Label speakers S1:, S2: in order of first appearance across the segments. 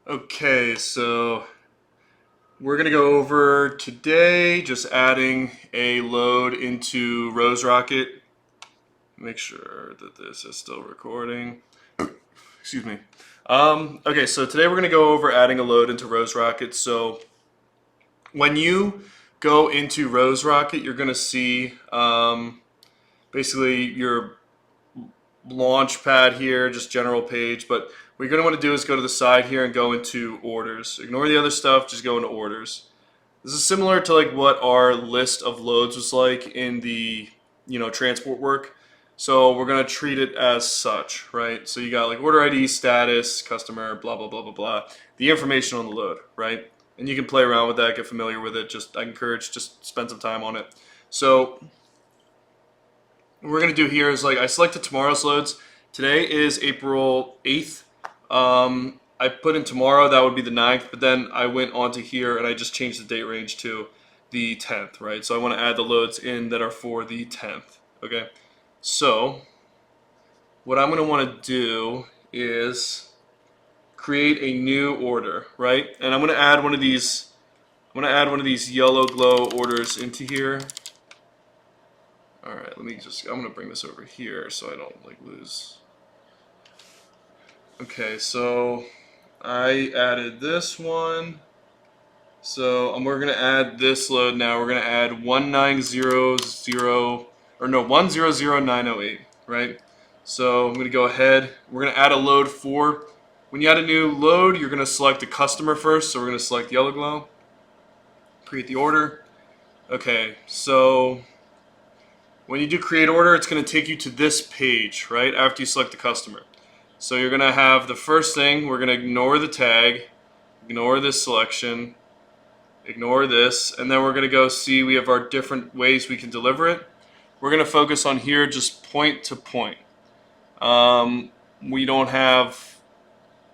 S1: Okay, so we're gonna go over today just adding a load into Rose Rocket. Make sure that this is still recording. Excuse me. Okay, so today we're gonna go over adding a load into Rose Rocket. So when you go into Rose Rocket, you're gonna see basically your launch pad here, just general page. But what you're going to want to do is go to the side here and go into orders. Ignore the other stuff, just go into orders. This is similar to like what our list of loads was like in the transport work. So we're going to treat it as such, right? So you got like order ID, status, customer, blah blah blah blah blah, the information on the load, right? And you can play around with that, get familiar with it. I encourage just spend some time on it. So what we're going to do here is like I selected tomorrow's loads. Today is April 8th. I put in tomorrow, that would be the 9th, but then I went onto here and I just changed the date range to the 10th, right? So I want to add the loads in that are for the 10th, okay? So what I'm going to want to do is create a new order, right? And I'm going to add one of these yellow glow orders into here. All right, I'm gonna bring this over here so I don't like lose. Okay, so I added this one. So we're gonna add this load now. We're gonna add 100908, right? So I'm gonna go ahead. We're gonna add a load for. When you add a new load, you're gonna select the customer first. So we're gonna select yellow glow. Create the order. Okay, so when you do create order, it's going to take you to this page, right, after you select the customer. So you're going to have the first thing, we're going to ignore the tag, ignore this selection, ignore this, and then we're going to go see we have our different ways we can deliver it. We're going to focus on here just point to point. We don't have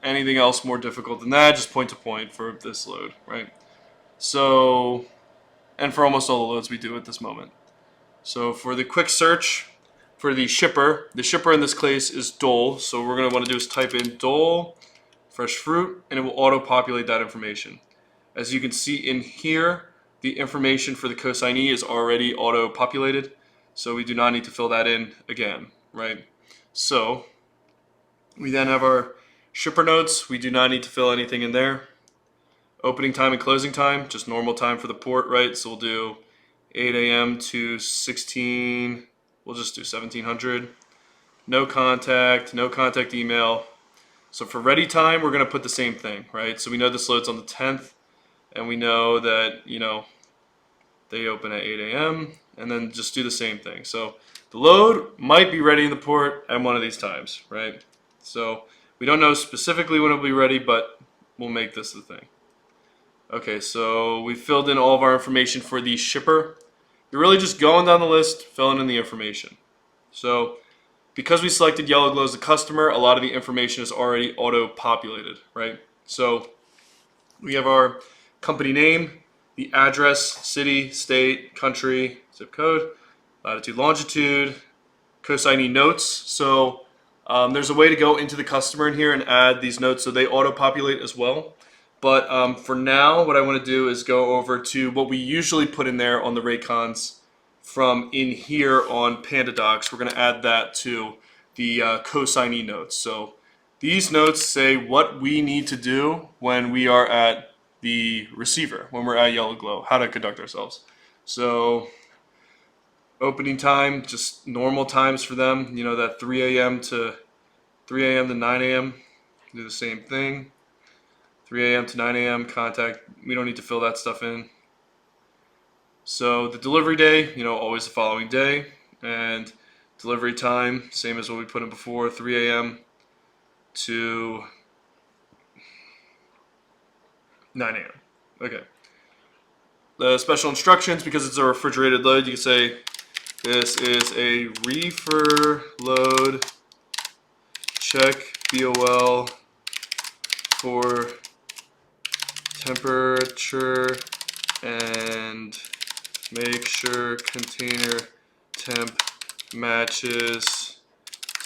S1: anything else more difficult than that, just point to point for this load, right? So, and for almost all the loads we do at this moment. So for the quick search for the shipper in this case is Dole. So what we're going to want to do is type in Dole fresh fruit and it will auto-populate that information. As you can see in here, the information for the consignee is already auto-populated. So we do not need to fill that in again, right? So we then have our shipper notes. We do not need to fill anything in there. Opening time and closing time, just normal time for the port, right? So we'll do 8 a.m. to 16, we'll just do 1700. No contact email. So for ready time, we're going to put the same thing, right? So we know this loads on the 10th, and we know that, they open at 8 a.m., and then just do the same thing. So the load might be ready in the port at one of these times, right? So we don't know specifically when it'll be ready, but we'll make this the thing. Okay, so we filled in all of our information for the shipper. You're really just going down the list, filling in the information. So because we selected yellow glow as the customer, a lot of the information is already auto-populated, right? So we have our company name, the address, city, state, country, zip code, latitude, longitude, consignee notes. So there's a way to go into the customer in here and add these notes so they auto-populate as well. But for now, what I want to do is go over to what we usually put in there on the Raycons from in here on PandaDocs. We're going to add that to the consignee notes. So these notes say what we need to do when we are at the receiver, when we're at Yellow Glow, how to conduct ourselves. So opening time, just normal times for them, that 3 a.m. to 9 a.m. Do the same thing. 3 a.m. to 9 a.m. contact, we don't need to fill that stuff in. So the delivery day, always the following day. And delivery time, same as what we put in before, 3 a.m. to 9 a.m. Okay. The special instructions, because it's a refrigerated load, you can say this is a reefer load, check BOL for temperature and make sure container temp matches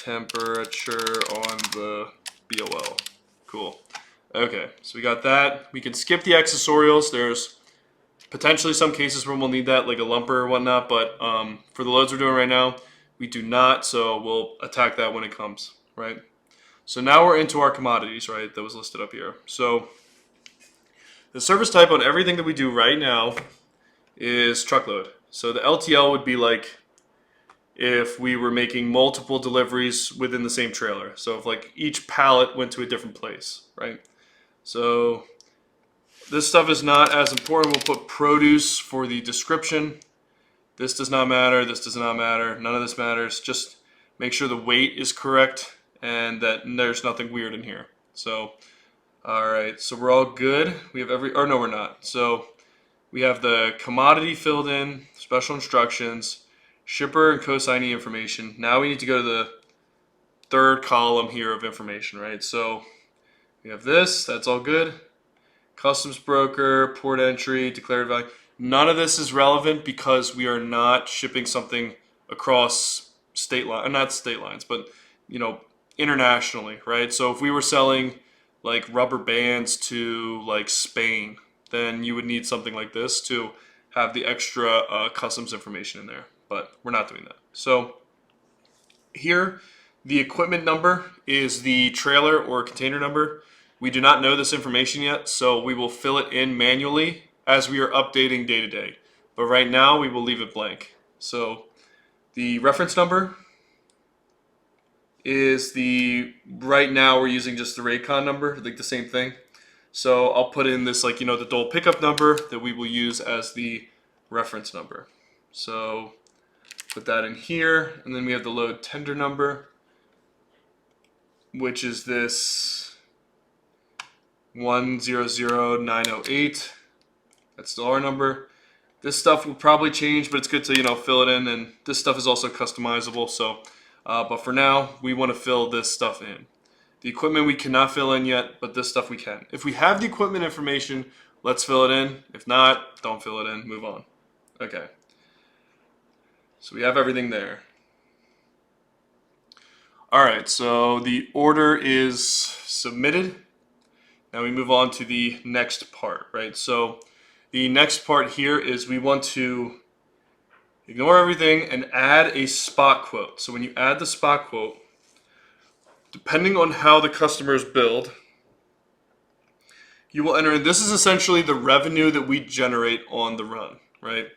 S1: temperature on the BOL. Cool. Okay, so we got that. We can skip the accessorials. There's potentially some cases where we'll need that, like a lumper or whatnot, but for the loads we're doing right now, we do not, so we'll attack that when it comes, right? So now we're into our commodities, right, that was listed up here. So the service type on everything that we do right now is truckload. So the LTL would be like if we were making multiple deliveries within the same trailer. So if like each pallet went to a different place, right? So this stuff is not as important. We'll put produce for the description. This does not matter. This does not matter. None of this matters. Just make sure the weight is correct and that there's nothing weird in here. So, all right. So we're all good. We have or no, we're not. So we have the commodity filled in, special instructions, shipper and consignee information. Now we need to go to the third column here of information, right? So we have this. That's all good. Customs broker, port entry, declared value. None of this is relevant because we are not shipping something across state line, not state lines, but internationally, right? So if we were selling like rubber bands to like Spain, then you would need something like this to have the extra customs information in there. But we're not doing that. So here, the equipment number is the trailer or container number. We do not know this information yet, so we will fill it in manually as we are updating day to day. But right now, we will leave it blank. So the reference number is right now we're using just the Raycon number, like the same thing. So I'll put in this, like, the Dole pickup number that we will use as the reference number. So put that in here, and then we have the load tender number, which is this 100908. That's still our number. This stuff will probably change, but it's good to fill it in, and this stuff is also customizable. So, but for now, we want to fill this stuff in. The equipment we cannot fill in yet, but this stuff we can. If we have the equipment information, let's fill it in. If not, don't fill it in. Move on. Okay. So we have everything there. All right. So the order is submitted. Now we move on to the next part, right? So the next part here is we want to ignore everything and add a spot quote. So when you add the spot quote, depending on how the customer is billed, you will enter in. This is essentially the revenue that we generate on the run, right?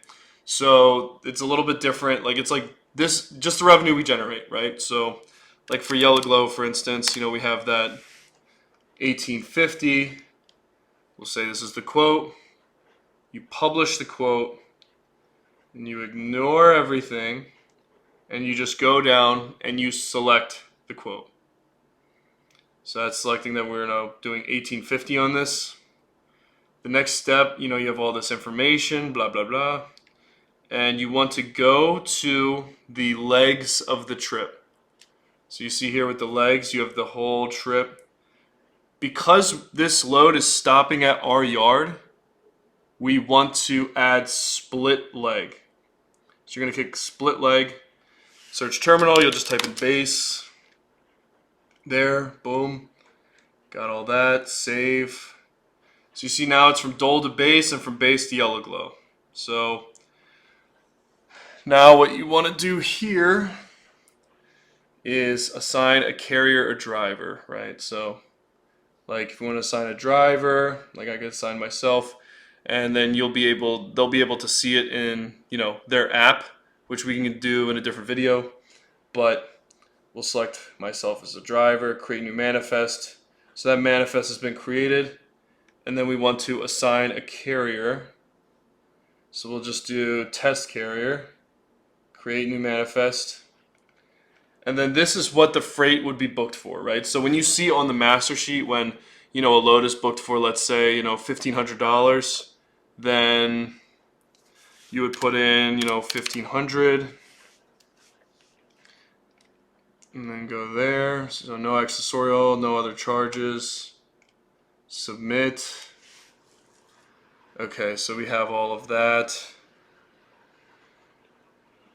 S1: So it's a little bit different. Like it's like this, just the revenue we generate, right? So like for Yellow Glow, for instance, we have that 1850. We'll say this is the quote. You publish the quote, and you ignore everything, and you just go down and you select the quote. So that's selecting that we're now doing 1850 on this. The next step, you have all this information, blah, blah, blah. And you want to go to the legs of the trip. So you see here with the legs, you have the whole trip. Because this load is stopping at our yard, we want to add split leg. So you're going to click split leg, search terminal, you'll just type in base. There, boom. Got all that, save. So you see now it's from Dole to base and from base to Yellow Glow. So now what you want to do here is assign a carrier or driver, right? So like if you want to assign a driver, like I could assign myself, and then they'll be able to see it in, their app, which we can do in a different video. But we'll select myself as a driver, create new manifest. So that manifest has been created, and then we want to assign a carrier. So we'll just do test carrier, create new manifest. And then this is what the freight would be booked for, right? So when you see on the master sheet when, a load is booked for, let's say, $1,500, then you would put in, 1,500. And then go there. So no accessorial, no other charges. Submit. Okay, so we have all of that.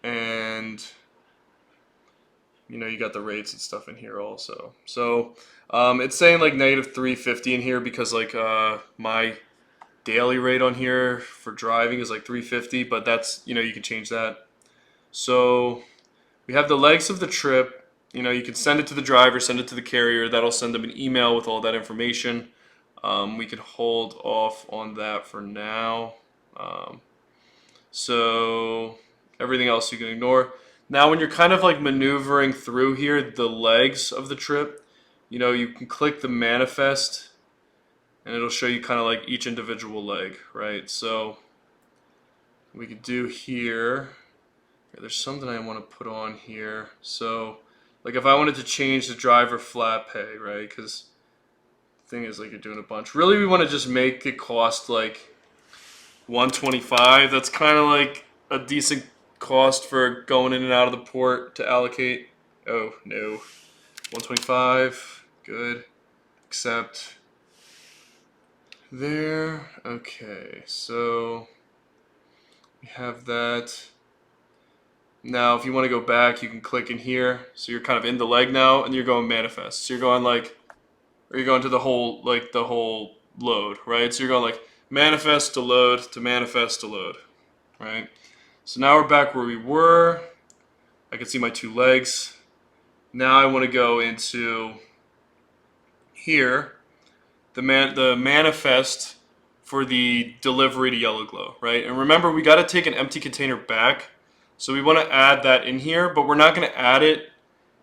S1: And you know, you got the rates and stuff in here also. So it's saying like negative 350 in here because like my daily rate on here for driving is like 350, but that's, you know, you can change that. So we have the legs of the trip. You know, you can send it to the driver, send it to the carrier. That'll send them an email with all that information. We can hold off on that for now. So everything else you can ignore. Now, when you're kind of like maneuvering through here, the legs of the trip, you know, you can click the manifest and it'll show you kind of like each individual leg, right? So we could do here. There's something I want to put on here. So, like if I wanted to change the driver flat pay, right? Because the thing is, like you're doing a bunch. Really, we want to just make it cost like 125. That's kind of like a decent cost for going in and out of the port to allocate. Oh no, 125. Good. Accept. There. Okay, so we have that. Now, if you want to go back, you can click in here. So you're kind of in the leg now, and you're going manifest. So you're going like, or you're going to the whole, like the whole load, right? So you're going like manifest to load to manifest to load, right? So now we're back where we were. I can see my two legs. Now I want to go into here, the manifest for the delivery to Yellow Glow, right? And remember, we got to take an empty container back. So we want to add that in here, but we're not going to add it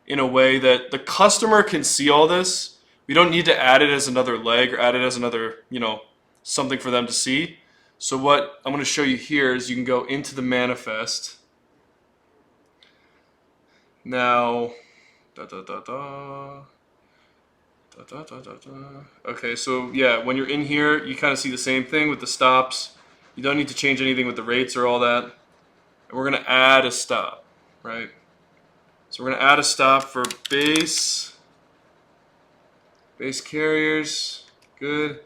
S1: in a way that the customer can see all this. We don't need to add it as another leg or add it as another, you know, something for them to see. So what I'm going to show you here is you can go into the manifest. Now, okay, so yeah, when you're in here, you kind of see the same thing with the stops. You don't need to change anything with the rates or all that. And we're going to add a stop, right? So we're going to add a stop for base carriers. Good.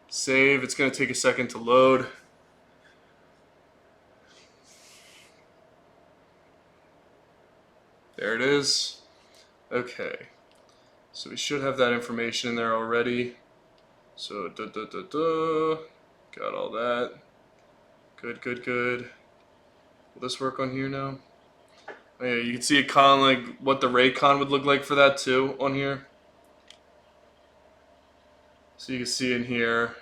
S1: Save. It's going to take a second to load. There it is. Okay. So we should have that information in there already. So got all that. Good, good, good. Will this work on here now? Oh, yeah, you can see it kind of like what the Raycon would look like for that too on here. So you can see in here,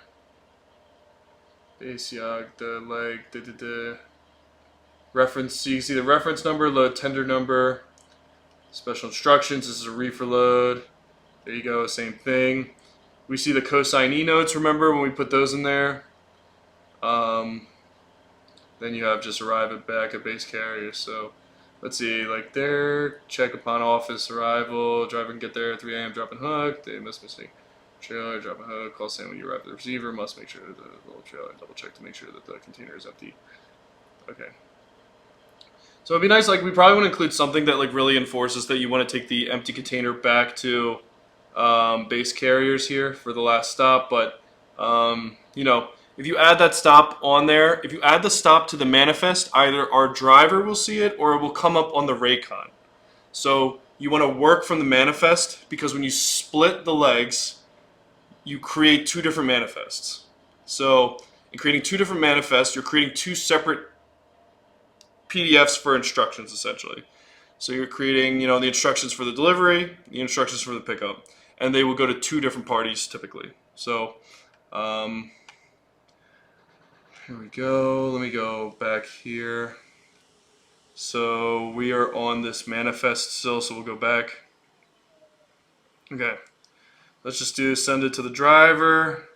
S1: base yog, the leg, reference. So you can see the reference number, load tender number, special instructions. This is a reefer load. There you go, same thing. We see the cosignee notes. Remember when we put those in there? Then you have just arrive at back at base carrier. So let's see, like there, check upon office arrival, driver can get there at 3 a.m. drop and hook, they must missing trailer, drop and hook, call Sam when you arrive at the receiver, must make sure that the little trailer, double check to make sure that the container is empty. Okay. So it'd be nice, like we probably want to include something that like really enforces that you want to take the empty container back to base carriers here for the last stop, but you know, if you add that stop on there, if you add the stop to the manifest, either our driver will see it or it will come up on the Raycon. So you want to work from the manifest because when you split the legs, you create two different manifests. So in creating two different manifests, you're creating two separate PDFs for instructions essentially. So you're creating, you know, the instructions for the delivery, the instructions for the pickup, and they will go to two different parties typically. So here we go. Let me go back here. So we are on this manifest still, so we'll go back. Okay. Let's just do send it to the driver.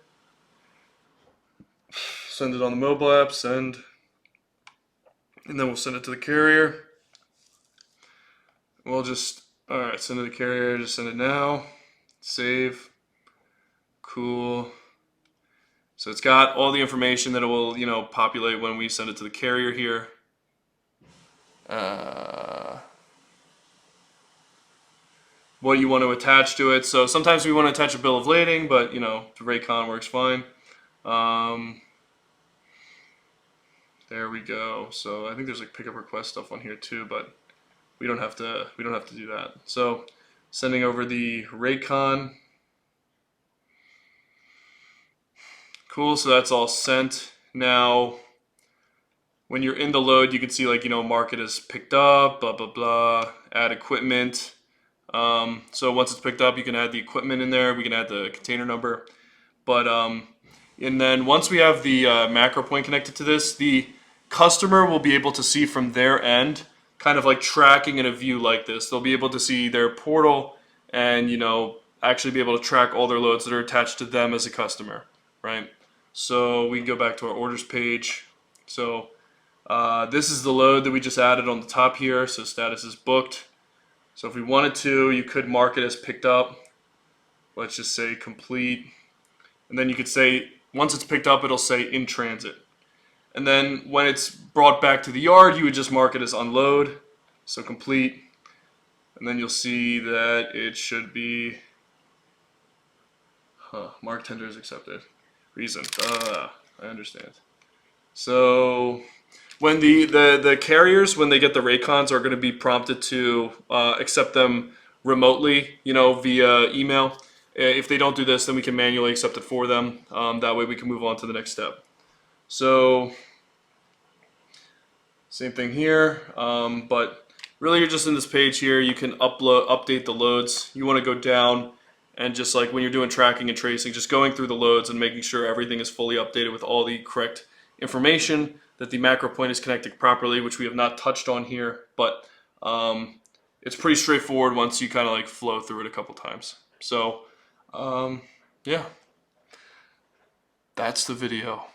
S1: Send it on the mobile app, send. And then we'll send it to the carrier. We'll just, alright, send it to the carrier, just send it now. Save. Cool. So it's got all the information that it will, you know, populate when we send it to the carrier here. What you want to attach to it. So sometimes we want to attach a bill of lading, but you know, the Raycon works fine. There we go. So I think there's like pickup request stuff on here too, but we don't have to do that. So sending over the Raycon. Cool, so that's all sent. Now, when you're in the load, you can see like, mark it as picked up, blah, blah, blah, add equipment. So once it's picked up, you can add the equipment in there. We can add the container number. But, and then once we have the macro point connected to this, the customer will be able to see from their end, kind of like tracking in a view like this. They'll be able to see their portal and, actually be able to track all their loads that are attached to them as a customer, right? So we can go back to our orders page. So this is the load that we just added on the top here. So status is booked. So if we wanted to, you could mark it as picked up. Let's just say complete. And then you could say, once it's picked up, it'll say in transit. And then when it's brought back to the yard, you would just mark it as unload. So complete. And then you'll see that it should be marked tender as accepted. Reason. I understand. So when the carriers, when they get the Raycons, are going to be prompted to accept them remotely, via email. If they don't do this, then we can manually accept it for them. That way we can move on to the next step. So same thing here, but really you're just in this page here. You can update the loads. You want to go down and just like when you're doing tracking and tracing, just going through the loads and making sure everything is fully updated with all the correct information, that the macro point is connected properly, which we have not touched on here, but it's pretty straightforward once you kind of like flow through it a couple times. So yeah, that's the video.